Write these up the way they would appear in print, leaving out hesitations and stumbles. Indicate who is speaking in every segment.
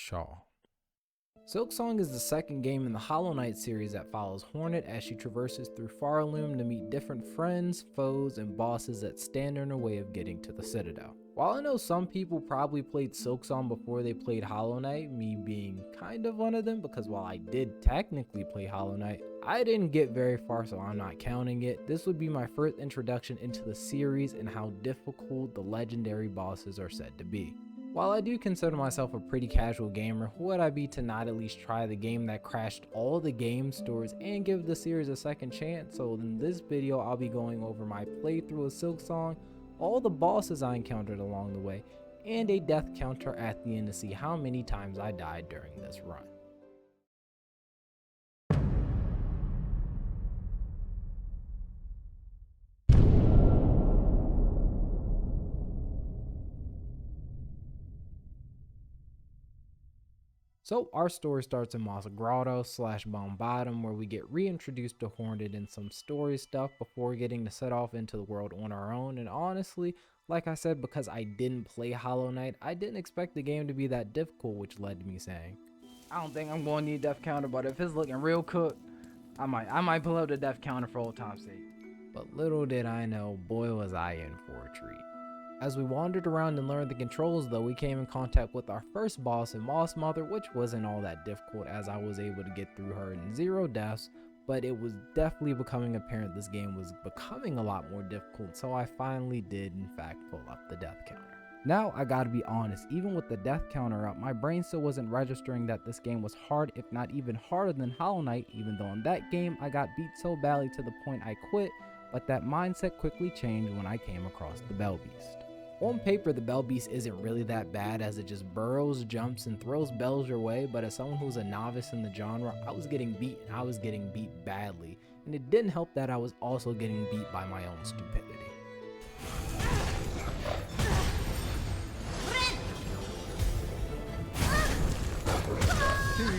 Speaker 1: Shaw. Silksong is the second game in the Hollow Knight series that follows Hornet as she traverses through Farloom to meet different friends, foes, and bosses that stand in her way of getting to the Citadel. While I know some people probably played Silksong before they played Hollow Knight, me being kind of one of them, because while I did technically play Hollow Knight, I didn't get very far, so I'm not counting it. This would be my first introduction into the series and how difficult the legendary bosses are said to be. While I do consider myself a pretty casual gamer, who would I be to not at least try the game that crashed all the game stores and give the series a second chance? So in this video, I'll be going over my playthrough of Silksong, all the bosses I encountered along the way, and a death counter at the end to see how many times I died during this run. So our story starts in Moss Grotto / Bone Bottom, where we get reintroduced to Hornet and some story stuff before getting to set off into the world on our own. And honestly, like I said, because I didn't play Hollow Knight, I didn't expect the game to be that difficult, which led to me saying, I don't think I'm going to need death counter, but if it's looking real cooked, I might pull up the death counter for old time's sake. But little did I know, boy was I in for a treat. As we wandered around and learned the controls though, we came in contact with our first boss in Moss Mother, which wasn't all that difficult as I was able to get through her in 0 deaths, but it was definitely becoming apparent this game was becoming a lot more difficult, so I finally did in fact pull up the death counter. Now I gotta be honest, even with the death counter up, my brain still wasn't registering that this game was hard, if not even harder than Hollow Knight, even though in that game I got beat so badly to the point I quit, but that mindset quickly changed when I came across the Bell Beast. On paper, the Bell Beast isn't really that bad as it just burrows, jumps, and throws bells your way, but as someone who's a novice in the genre, I was getting beat, and I was getting beat badly, and it didn't help that I was also getting beat by my own stupidity. To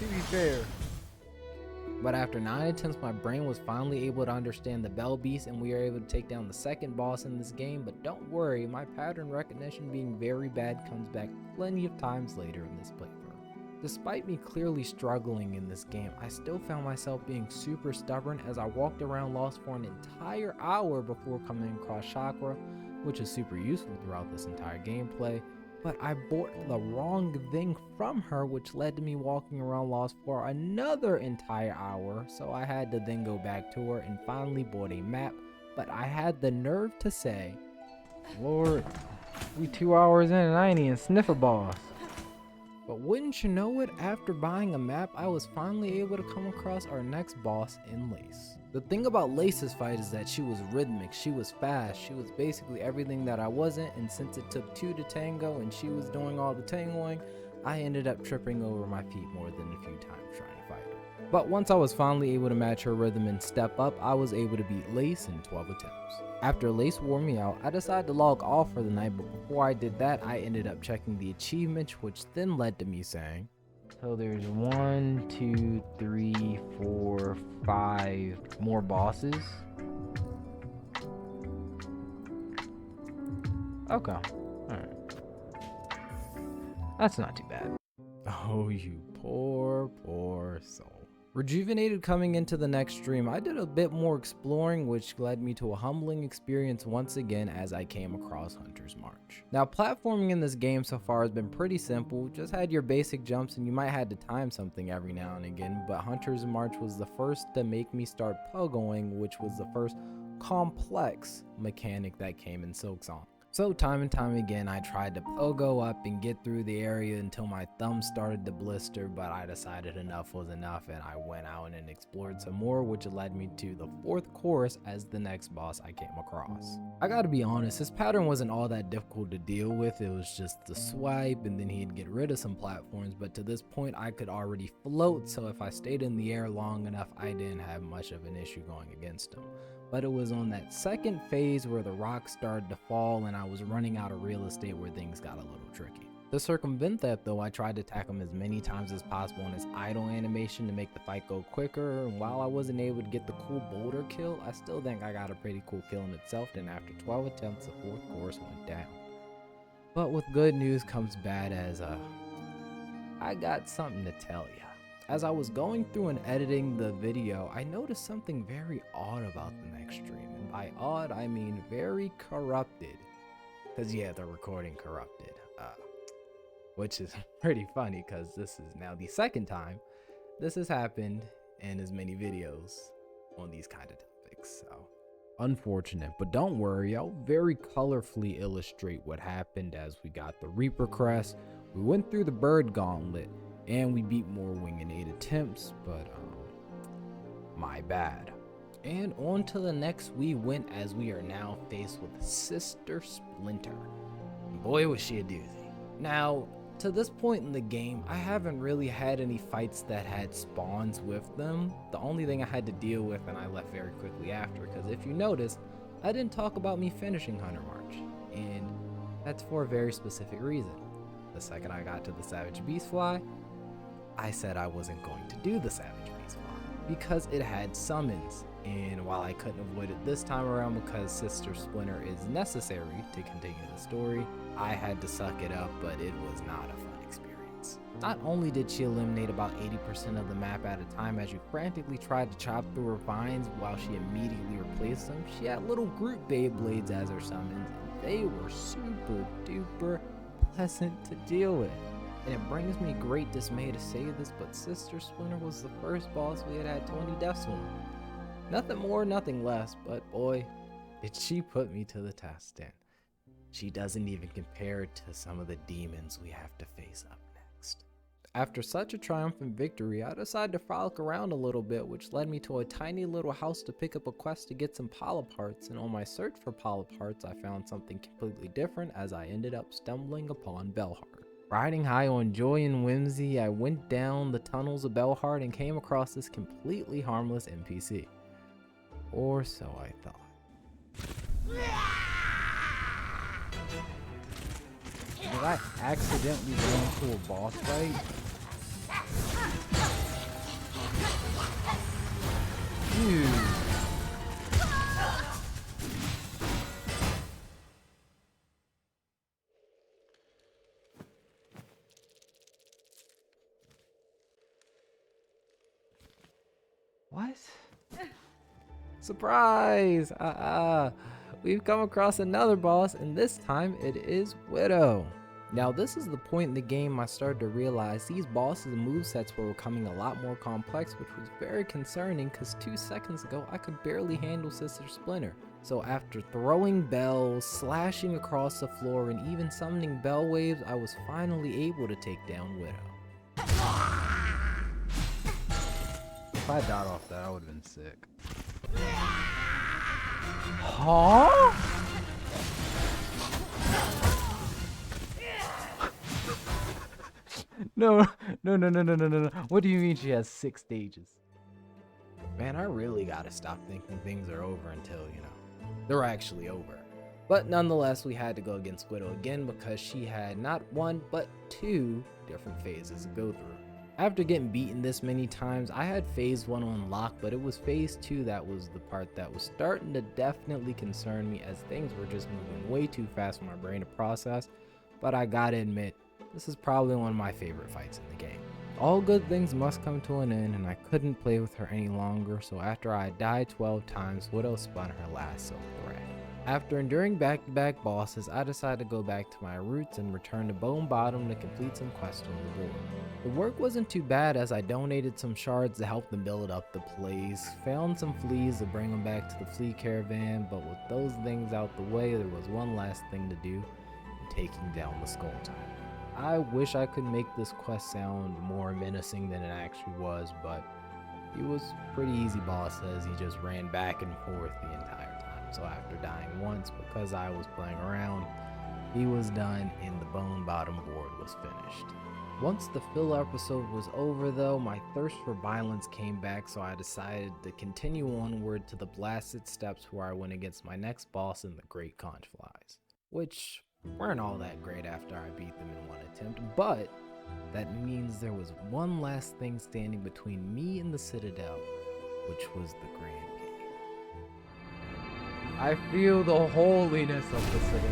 Speaker 1: be fair. But after 9 attempts, my brain was finally able to understand the Bell Beast and we were able to take down the second boss in this game, but don't worry, my pattern recognition being very bad comes back plenty of times later in this playthrough. Despite me clearly struggling in this game, I still found myself being super stubborn as I walked around lost for an entire hour before coming across Chakra, which is super useful throughout this entire gameplay. But I bought the wrong thing from her, which led to me walking around lost for another entire hour, so I had to then go back to her and finally bought a map, but I had the nerve to say, Lord, we 2 hours in and I ain't even sniff a boss. But wouldn't you know it, after buying a map, I was finally able to come across our next boss in Lace. The thing about Lace's fight is that she was rhythmic, she was fast, she was basically everything that I wasn't, and since it took 2 to tango and she was doing all the tangoing, I ended up tripping over my feet more than a few times trying to fight her. But once I was finally able to match her rhythm and step up, I was able to beat Lace in 12 attempts. After Lace wore me out, I decided to log off for the night, but before I did that, I ended up checking the achievements, which then led to me saying, so there's 1, 2, 3, 4, 5 more bosses. Okay, alright. That's not too bad. Oh, you poor soul. Rejuvenated coming into the next stream, I did a bit more exploring, which led me to a humbling experience once again as I came across Hunter's March. Now, platforming in this game so far has been pretty simple, just had your basic jumps and you might have to time something every now and again, but Hunter's March was the first to make me start pogoing, which was the first complex mechanic that came in Silksong. So time and time again, I tried to pogo up and get through the area until my thumb started to blister, but I decided enough was enough and I went out and explored some more, which led me to the 4th course as the next boss I came across. I gotta be honest, this pattern wasn't all that difficult to deal with, it was just the swipe and then he'd get rid of some platforms, but to this point I could already float, so if I stayed in the air long enough, I didn't have much of an issue going against him. But it was on that second phase where the rocks started to fall and I was running out of real estate where things got a little tricky. To circumvent that though, I tried to attack him as many times as possible in his idle animation to make the fight go quicker, and while I wasn't able to get the cool boulder kill, I still think I got a pretty cool kill in itself, and after 12 attempts the 4th course went down. But with good news comes bad, as I got something to tell ya. As I was going through and editing the video, I noticed something very odd about the next stream. And by odd, I mean very corrupted. Cause yeah, the recording corrupted. Which is pretty funny because this is now the second time this has happened in as many videos on these kind of topics. So unfortunate, but don't worry, I'll very colorfully illustrate what happened as we got the Reaper crest, we went through the bird gauntlet, and we beat more wing and 8 attempts, but my bad. And on to the next we went, as we are now faced with Sister Splinter. Boy was she a doozy. Now, to this point in the game, I haven't really had any fights that had spawns with them. The only thing I had to deal with, and I left very quickly after, because if you notice, I didn't talk about me finishing Hunter March, and that's for a very specific reason. The second I got to the Savage Beastfly, I said I wasn't going to do the Savage Beastfly because it had summons, and while I couldn't avoid it this time around because Sister Splinter is necessary to continue the story, I had to suck it up, but it was not a fun experience. Not only did she eliminate about 80% of the map at a time as you frantically tried to chop through her vines while she immediately replaced them, she had little Groot Beyblades as her summons, and they were super duper pleasant to deal with. And it brings me great dismay to say this, but Sister Splinter was the first boss we had 20 deaths on. Nothing more, nothing less, but boy, did she put me to the test, and she doesn't even compare to some of the demons we have to face up next. After such a triumphant victory, I decided to frolic around a little bit, which led me to a tiny little house to pick up a quest to get some polyp hearts, and on my search for polyp hearts, I found something completely different as I ended up stumbling upon Bellheart. Riding high on joy and whimsy, I went down the tunnels of Bellheart and came across this completely harmless NPC. Or so I thought. Did I accidentally go into a boss fight? Dude. What? Surprise! We've come across another boss, and this time it is Widow. Now this is the point in the game I started to realize these bosses and movesets were becoming a lot more complex, which was very concerning because 2 seconds ago I could barely handle Sister Splinter. So after throwing bells, slashing across the floor, and even summoning bell waves, I was finally able to take down Widow. If I died off that, I would have been sick. Huh? No. What do you mean she has 6 stages? Man, I really gotta stop thinking things are over until, they're actually over. But nonetheless, we had to go against Widow again because she had not 1, but 2 different phases to go through. After getting beaten this many times, I had phase 1 on lock, but it was phase 2 that was the part that was starting to definitely concern me as things were just moving way too fast for my brain to process. But I gotta admit, this is probably one of my favorite fights in the game. All good things must come to an end, and I couldn't play with her any longer, so after I died 12 times, Widow spun her last silk thread. After enduring back-to-back bosses, I decided to go back to my roots and return to Bone Bottom to complete some quests on the board. The work wasn't too bad as I donated some shards to help them build up the place, found some fleas to bring them back to the flea caravan, but with those things out the way, there was one last thing to do, taking down the Skull Time. I wish I could make this quest sound more menacing than it actually was, but he was a pretty easy boss as he just ran back and forth the entire time. So after dying once because I was playing around, he was done and the Bone Bottom board was finished. Once the filler episode was over though, my thirst for violence came back, so I decided to continue onward to the Blasted Steps where I went against my next boss in the Great Conch Flies, which weren't all that great after I beat them in one attempt, but that means there was one last thing standing between me and the Citadel, which was the Grand Cave. I feel the holiness of the Citadel.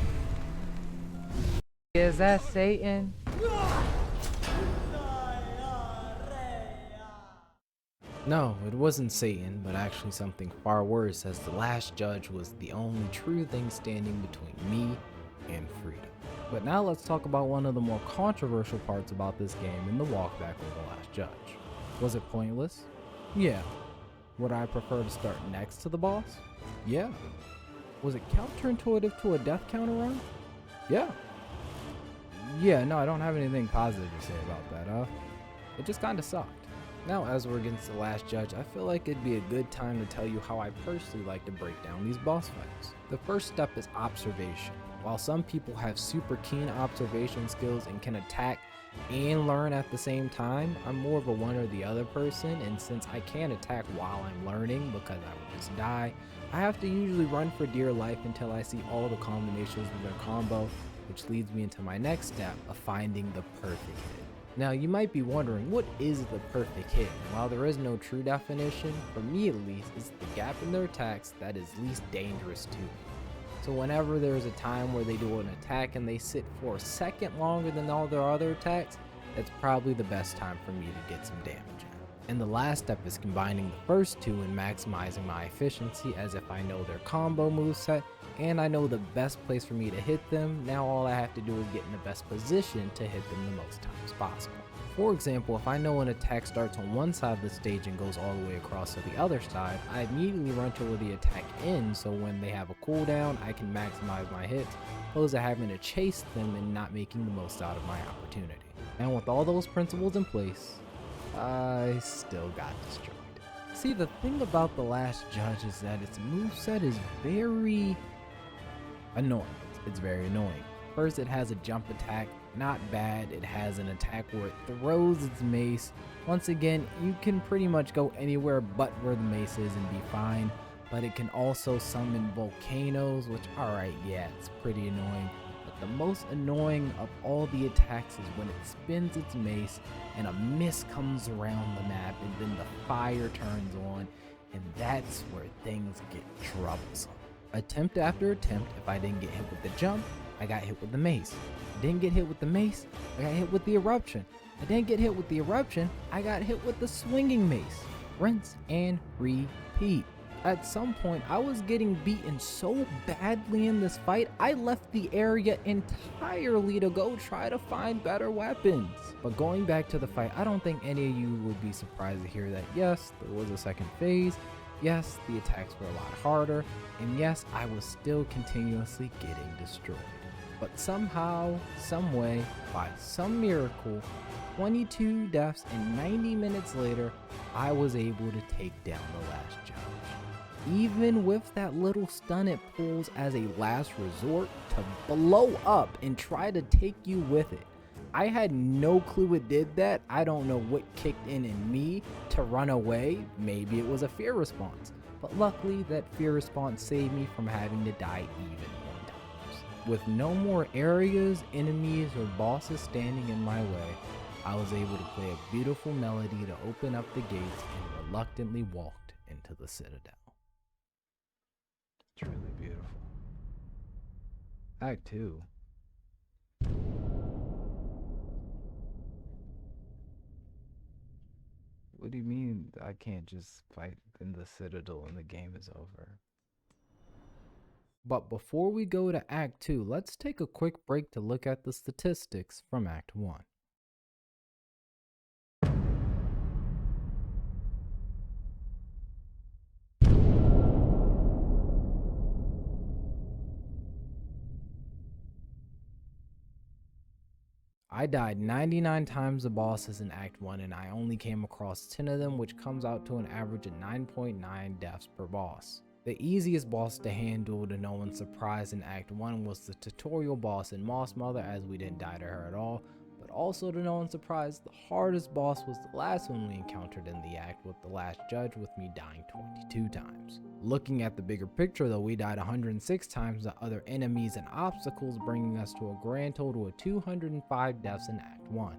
Speaker 1: Is that Satan? No, it wasn't Satan, but actually something far worse, as the last judge was the only true thing standing between me and freedom. But now let's talk about one of the more controversial parts about this game in the walkback of the last judge. Was it pointless? Yeah. Would I prefer to start next to the boss? Yeah. Was it counterintuitive to a death counter run? Yeah. Yeah, no, I don't have anything positive to say about that, it just kinda sucked. Now, as we're against the last judge, I feel like it'd be a good time to tell you how I personally like to break down these boss fights. The first step is observation. While some people have super keen observation skills and can attack and learn at the same time, I'm more of a one or the other person, and since I can't attack while I'm learning because I would just die, I have to usually run for dear life until I see all the combinations of their combo, which leads me into my next step of finding the perfect hit. Now, you might be wondering, what is the perfect hit? While there is no true definition, for me at least, it's the gap in their attacks that is least dangerous to me. So whenever there's a time where they do an attack and they sit for a second longer than all their other attacks, that's probably the best time for me to get some damage in. And the last step is combining the first two and maximizing my efficiency, as if I know their combo moveset and I know the best place for me to hit them. Now all I have to do is get in the best position to hit them the most times possible. For example, if I know an attack starts on one side of the stage and goes all the way across to the other side, I immediately run to where the attack ends, so when they have a cooldown, I can maximize my hits, opposed to having to chase them and not making the most out of my opportunity. And with all those principles in place, I still got destroyed. See, the thing about the last judge is that its moveset is very annoying. It's very annoying. First, it has a jump attack, not bad. It has an attack where it throws its mace. Once again, you can pretty much go anywhere but where the mace is and be fine, but it can also summon volcanoes, which, alright, yeah, it's pretty annoying. But the most annoying of all the attacks is when it spins its mace and a mist comes around the map and then the fire turns on, and that's where things get troublesome. Attempt after attempt, if I didn't get hit with the jump, I got hit with the mace. I didn't get hit with the mace, I got hit with the eruption. I didn't get hit with the eruption, I got hit with the swinging mace. Rinse and repeat. At some point, I was getting beaten so badly in this fight, I left the area entirely to go try to find better weapons. But going back to the fight, I don't think any of you would be surprised to hear that yes, there was a second phase, yes, the attacks were a lot harder, and yes, I was still continuously getting destroyed. But somehow, someway, by some miracle, 22 deaths and 90 minutes later, I was able to take down the last judge. Even with that little stun it pulls as a last resort to blow up and try to take you with it. I had no clue it did that. I don't know what kicked in me to run away. Maybe it was a fear response. But luckily, that fear response saved me from having to die even more times. With no more areas, enemies, or bosses standing in my way, I was able to play a beautiful melody to open up the gates and reluctantly walked into the Citadel. It's really beautiful. Act 2. What do you mean I can't just fight in the Citadel and the game is over? But before we go to Act 2, let's take a quick break to look at the statistics from Act 1. I died 99 times the bosses in Act 1 and I only came across 10 of them, which comes out to an average of 9.9 deaths per boss. The easiest boss to handle to no one's surprise in Act 1 was the tutorial boss in Moss Mother, as we didn't die to her at all, but also to no one's surprise, the hardest boss was the last one we encountered in the act with the last judge, with me dying 22 times. Looking at the bigger picture though, we died 106 times to other enemies and obstacles, bringing us to a grand total of 205 deaths in Act 1.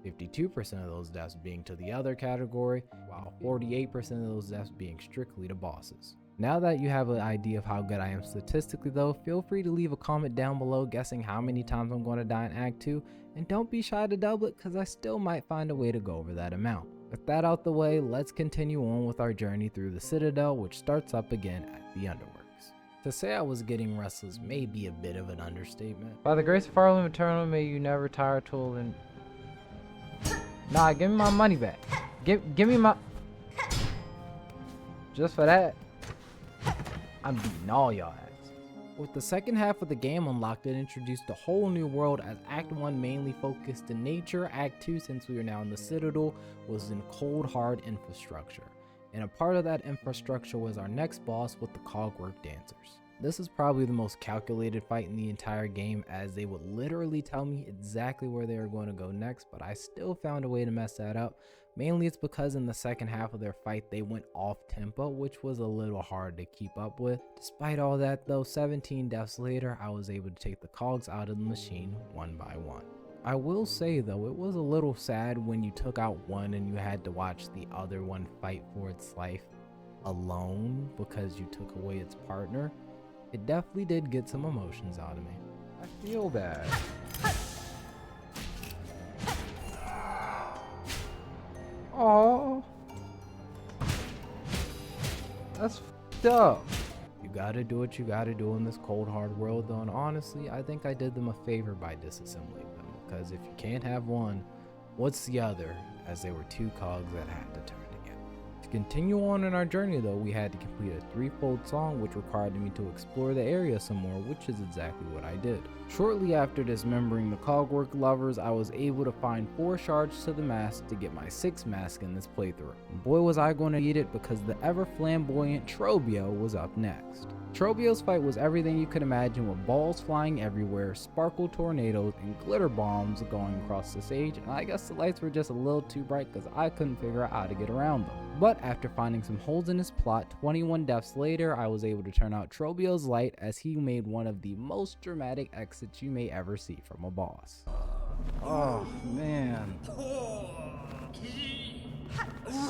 Speaker 1: 52% of those deaths being to the other category, while 48% of those deaths being strictly to bosses. Now that you have an idea of how good I am statistically though, feel free to leave a comment down below guessing how many times I'm going to die in Act 2, and don't be shy to double it because I still might find a way to go over that amount. With that out the way, let's continue on with our journey through the Citadel, which starts up again at the Underworks. To say I was getting restless may be a bit of an understatement. By the grace of our Lord Eternal, may you never tire till and... Nah, give me my money back. Give me my... Just for that, I'm beating all y'all asses. With the second half of the game unlocked, it introduced a whole new world, as Act 1 mainly focused in nature. Act 2, since we are now in the Citadel, was in cold hard infrastructure. And a part of that infrastructure was our next boss with the Cogwork Dancers. This is probably the most calculated fight in the entire game, as they would literally tell me exactly where they were going to go next, but I still found a way to mess that up. Mainly it's because in the second half of their fight they went off tempo, which was a little hard to keep up with. Despite all that though, 17 deaths later, I was able to take the cogs out of the machine one by one. I will say though, it was a little sad when you took out one and you had to watch the other one fight for its life alone because you took away its partner. It definitely did get some emotions out of me. I feel bad. Oh, that's f***ed up. You gotta do what you gotta do in this cold hard world though, and honestly I think I did them a favor by disassembling them, because if you can't have one, what's the other, as they were two cogs that had to turn together. To continue on in our journey though, we had to complete a threefold song, which required me to explore the area some more, which is exactly what I did. Shortly after dismembering the cogwork lovers, I was able to find 4 shards to the mask to get my 6th mask in this playthrough. And boy was I going to need it, because the ever flamboyant Trobio was up next. Trobio's fight was everything you could imagine, with balls flying everywhere, sparkle tornadoes, and glitter bombs going across the stage, and I guess the lights were just a little too bright because I couldn't figure out how to get around them. But after finding some holes in his plot, 21 deaths later, I was able to turn out Trobio's light, as he made one of the most dramatic exits you may ever see from a boss. Oh man.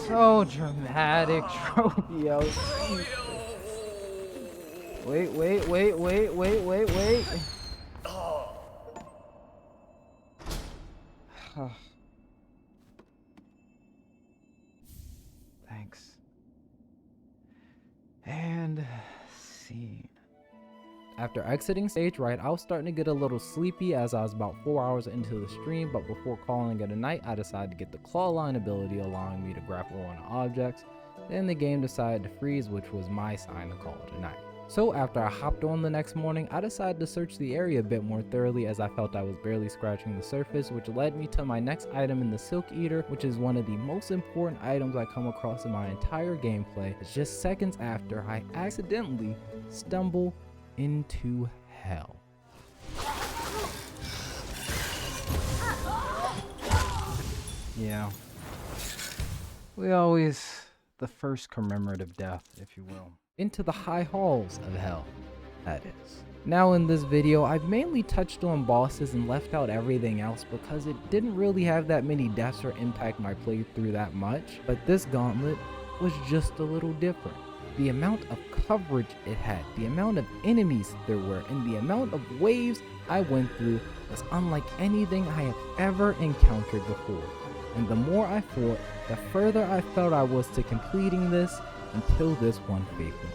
Speaker 1: So dramatic, Trobio. Wait. Thanks. And scene. After exiting stage right, I was starting to get a little sleepy, as I was about 4 hours into the stream, but before calling it a night, I decided to get the claw line ability, allowing me to grapple on objects. Then the game decided to freeze, which was my sign to call it a night. So after I hopped on the next morning, I decided to search the area a bit more thoroughly, as I felt I was barely scratching the surface, which led me to my next item in the Silk Eater, which is one of the most important items I come across in my entire gameplay. It's just seconds after I accidentally stumble into hell. Yeah. We always the first commemorative death, if you will. Into the high halls of hell, that is. Now in this video, I've mainly touched on bosses and left out everything else because it didn't really have that many deaths or impact my playthrough that much, but this gauntlet was just a little different. The amount of coverage it had, the amount of enemies there were, and the amount of waves I went through was unlike anything I have ever encountered before. And the more I fought, the further I felt I was to completing this, until this one faithful.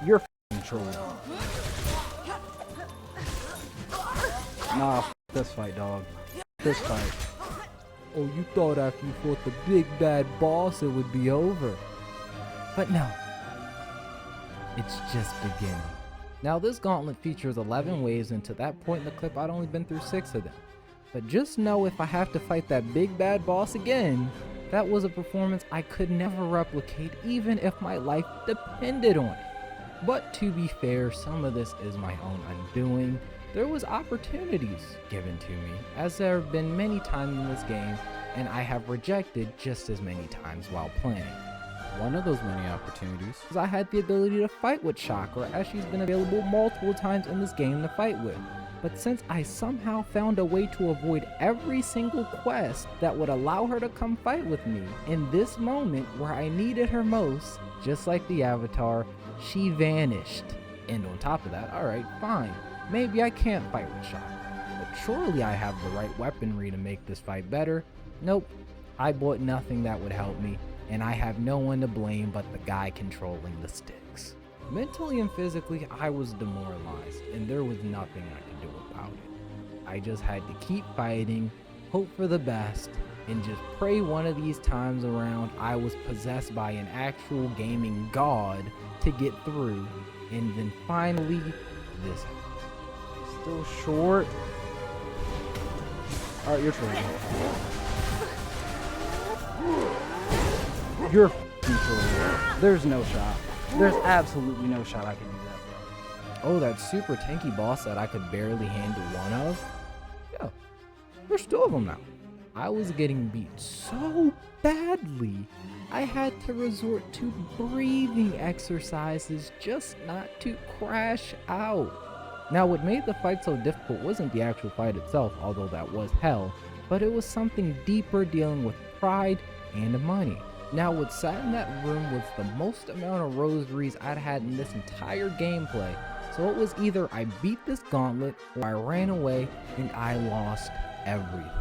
Speaker 1: You're f***ing trolling. Nah, this fight, dog. This fight. Oh, you thought after you fought the big bad boss it would be over. But no. It's just beginning. Now this gauntlet features 11 waves, and to that point in the clip I'd only been through 6 of them. But just know, if I have to fight that big bad boss again, that was a performance I could never replicate, even if my life depended on it. But to be fair, some of this is my own undoing. There was opportunities given to me, as there have been many times in this game, and I have rejected just as many times while playing. One of those many opportunities is I had the ability to fight with Chakra, as she's been available multiple times in this game to fight with. But since I somehow found a way to avoid every single quest that would allow her to come fight with me, in this moment where I needed her most, just like the Avatar, she vanished. And on top of that, alright, fine, maybe I can't fight with Chakra, but surely I have the right weaponry to make this fight better. Nope, I bought nothing that would help me, and I have no one to blame but the guy controlling the sticks. Mentally and physically, I was demoralized, and there was nothing I could do about it. I just had to keep fighting, hope for the best, and just pray one of these times around I was possessed by an actual gaming god to get through. And then finally, this. Still short. Alright, you're trolling. You're f***ing trolling. There's no shot. There's absolutely no shot I can do that, bro. Oh, that super tanky boss that I could barely handle one of? Yeah, there's two of them now. I was getting beat so badly, I had to resort to breathing exercises just not to crash out. Now, what made the fight so difficult wasn't the actual fight itself, although that was hell, but it was something deeper dealing with pride and money. Now, what sat in that room was the most amount of rosaries I'd had in this entire gameplay, so it was either I beat this gauntlet or I ran away and I lost everything.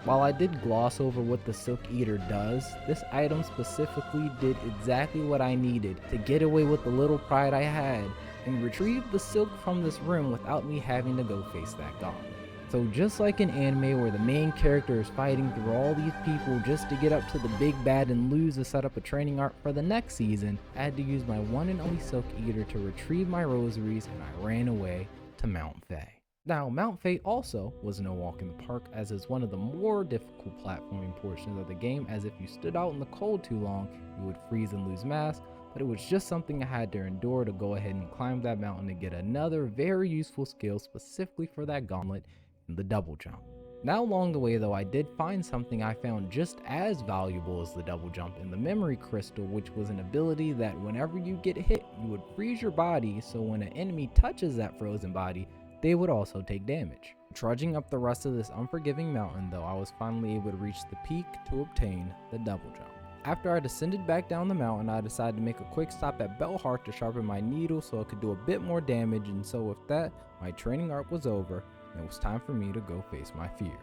Speaker 1: While I did gloss over what the Silk Eater does, this item specifically did exactly what I needed to get away with the little pride I had and retrieve the silk from this room without me having to go face that gauntlet. So just like in anime where the main character is fighting through all these people just to get up to the big bad and lose to set up a training arc for the next season, I had to use my one and only Silk Eater to retrieve my rosaries, and I ran away to Mount Fae. Now, Mount Fae also was no walk in the park, as is one of the more difficult platforming portions of the game, as if you stood out in the cold too long, you would freeze and lose mass, but it was just something I had to endure to go ahead and climb that mountain to get another very useful skill specifically for that gauntlet, the double jump. Now along the way though, I did find something I found just as valuable as the double jump in the memory crystal, which was an ability that whenever you get hit, you would freeze your body, so when an enemy touches that frozen body, they would also take damage. Trudging up the rest of this unforgiving mountain though, I was finally able to reach the peak to obtain the double jump. After I descended back down the mountain, I decided to make a quick stop at Bellheart to sharpen my needle so it could do a bit more damage, and so with that, my training arc was over, and it was time for me to go face my fears.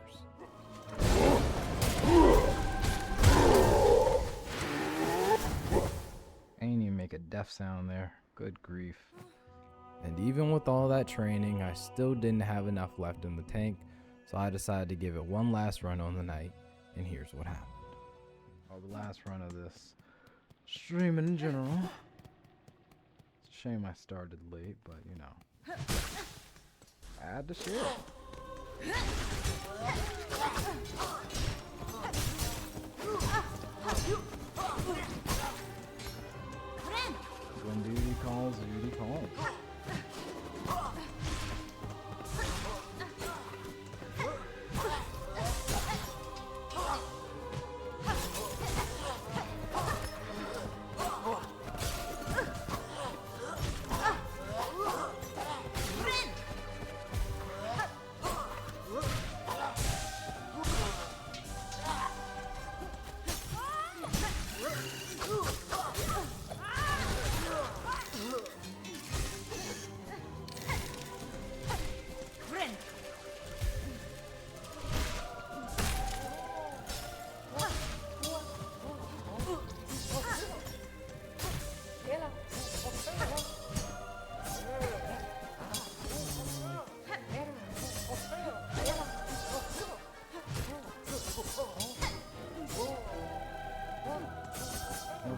Speaker 1: I didn't even make a death sound there. Good grief. And even with all that training, I still didn't have enough left in the tank, so I decided to give it one last run on the night, and here's what happened. Oh, the last run of this streaming in general. It's a shame I started late, but you know, I had to share it. When duty calls, duty calls.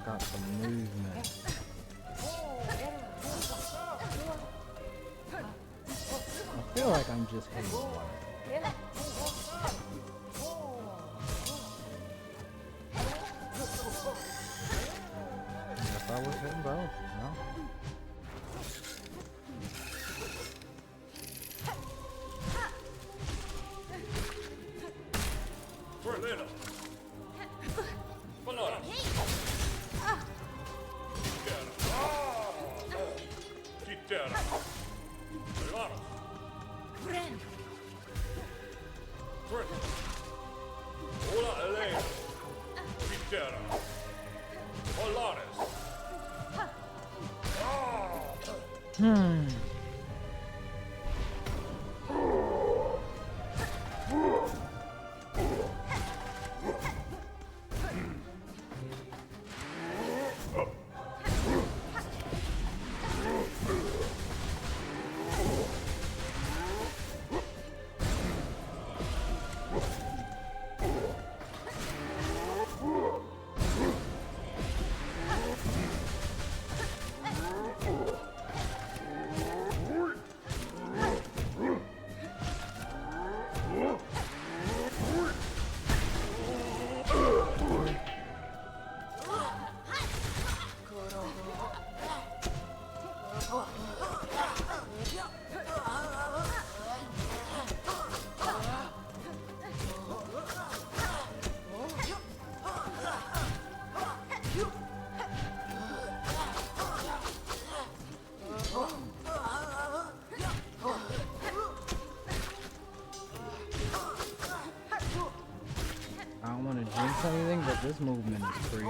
Speaker 1: Got some movement. I feel like I'm just hitting water. If I was hitting both, no?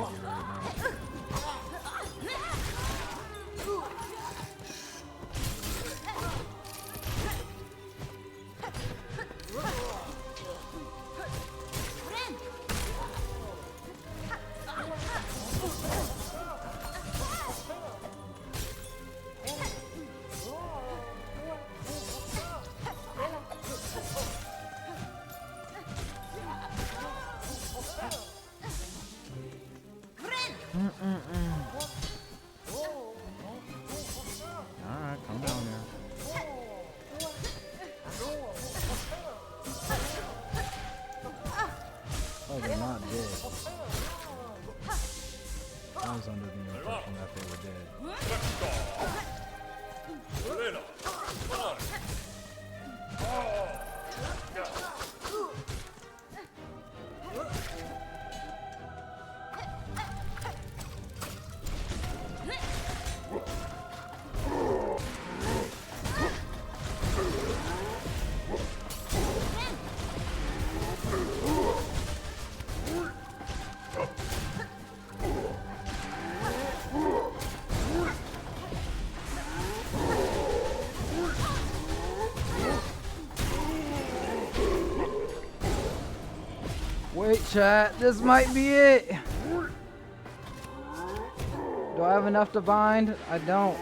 Speaker 1: crazy right now. Alright, come down there. Oh, they're not dead. I was under the impression that they were dead. Wait, chat, this might be it. Do I have enough to bind? I don't.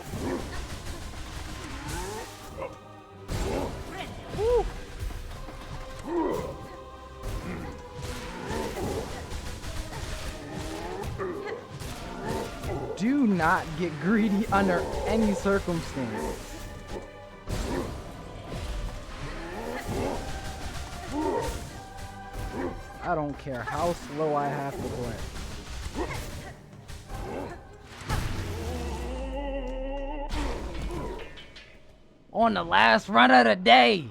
Speaker 1: Woo. Do not get greedy under any circumstance. I don't care how slow I have to play. On the last run of the day.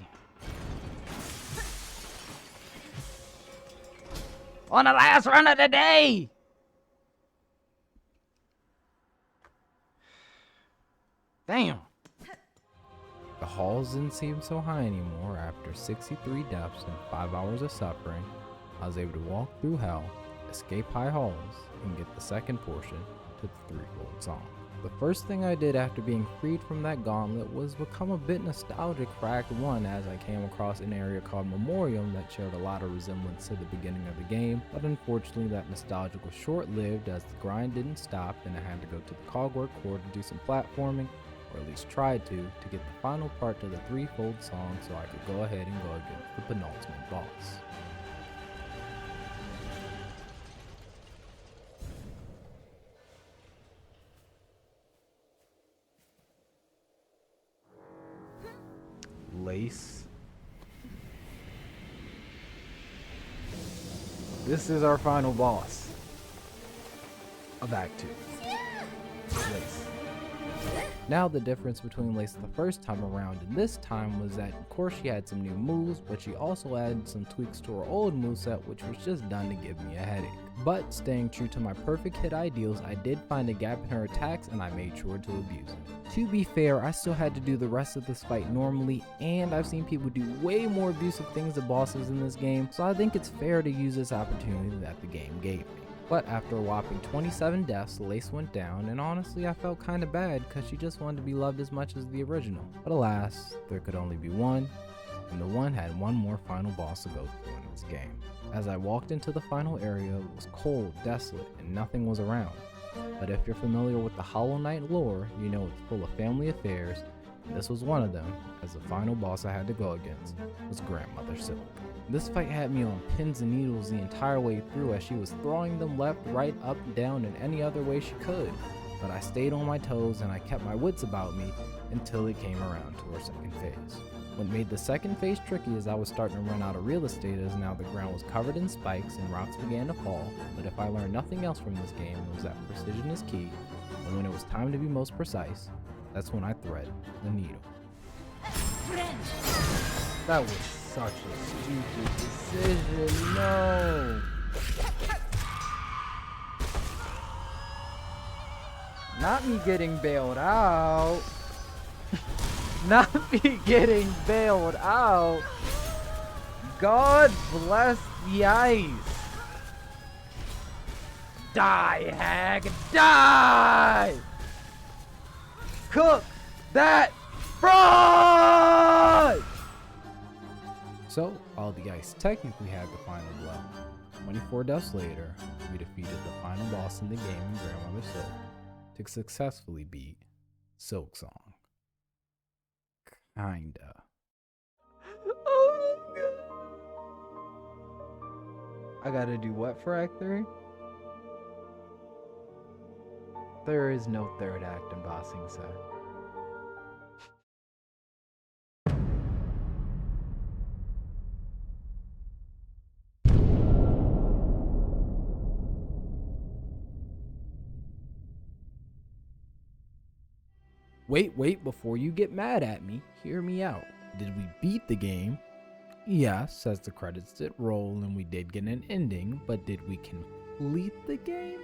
Speaker 1: On the last run of the day. Damn. The halls didn't seem so high anymore. After 63 deaths and 5 hours of suffering, I was able to walk through hell, escape high halls, and get the second portion to the threefold song. The first thing I did after being freed from that gauntlet was become a bit nostalgic for Act 1 as I came across an area called Memoriam that shared a lot of resemblance to the beginning of the game, but unfortunately that nostalgia was short-lived as the grind didn't stop and I had to go to the Cogwork Core to do some platforming, or at least tried to get the final part to the threefold song so I could go ahead and go against the penultimate boss. Lace. This is our final boss of Act 2. Lace. Now the difference between Lace the first time around and this time was that of course she had some new moves, but she also added some tweaks to her old moveset which was just done to give me a headache. But staying true to my perfect hit ideals, I did find a gap in her attacks and I made sure to abuse it. To be fair, I still had to do the rest of this fight normally, and I've seen people do way more abusive things to bosses in this game, so I think it's fair to use this opportunity that the game gave me. But after a whopping 27 deaths, Lace went down, and honestly I felt kinda bad because she just wanted to be loved as much as the original. But alas, there could only be one, and the one had one more final boss to go through in this game. As I walked into the final area, it was cold, desolate, and nothing was around. But if you're familiar with the Hollow Knight lore, you know it's full of family affairs, and this was one of them, as the final boss I had to go against was Grandmother Silk. This fight had me on pins and needles the entire way through as she was throwing them left, right, up, down, and any other way she could. But I stayed on my toes and I kept my wits about me until it came around to our second phase. What made the second phase tricky is I was starting to run out of real estate as now the ground was covered in spikes and rocks began to fall, but if I learned nothing else from this game, it was that precision is key, and when it was time to be most precise, that's when I thread the needle. That was such a stupid decision, no! Not me getting bailed out. Not me getting bailed out. God bless the ice. Die, hag, die! Cook that fries! So, all the ice technically had the final blow. 24 deaths later, we defeated the final boss in the game in Grandmother Silk to successfully beat Silksong. Kinda. Oh my god. I gotta do what for Act 3? There is no third act in Bossing Set. Wait, before you get mad at me, hear me out. Did we beat the game? Yes, as the credits did roll and we did get an ending, but did we complete the game?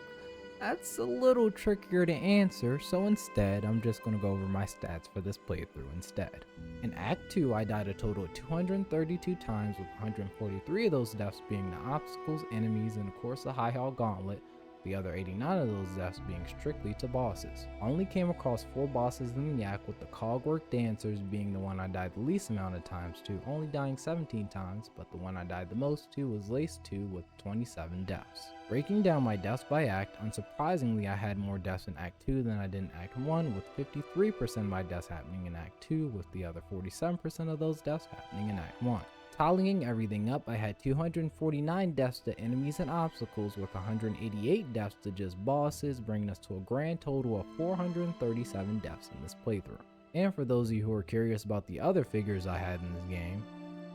Speaker 1: That's a little trickier to answer, so instead, I'm just going to go over my stats for this playthrough instead. In Act 2, I died a total of 232 times, with 143 of those deaths being the obstacles, enemies, and of course the High Hall Gauntlet, the other 89 of those deaths being strictly to bosses. I only came across 4 bosses in the act, with the Cogwork Dancers being the one I died the least amount of times to, only dying 17 times, but the one I died the most to was Lace 2 with 27 deaths. Breaking down my deaths by act, unsurprisingly I had more deaths in Act 2 than I did in Act 1, with 53% of my deaths happening in Act 2, with the other 47% of those deaths happening in Act 1. Tallying everything up, I had 249 deaths to enemies and obstacles, with 188 deaths to just bosses, bringing us to a grand total of 437 deaths in this playthrough. And for those of you who are curious about the other figures I had in this game,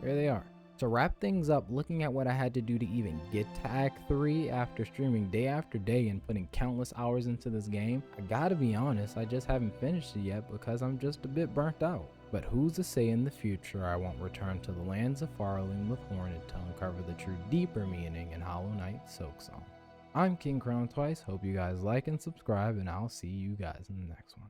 Speaker 1: here they are. To wrap things up, looking at what I had to do to even get to Act 3 after streaming day after day and putting countless hours into this game, I gotta be honest, I just haven't finished it yet because I'm just a bit burnt out. But who's to say in the future I won't return to the lands of Farling with Hornet to uncover the true deeper meaning in Hollow Knight Silksong. I'm King Crown Twice, hope you guys like and subscribe, and I'll see you guys in the next one.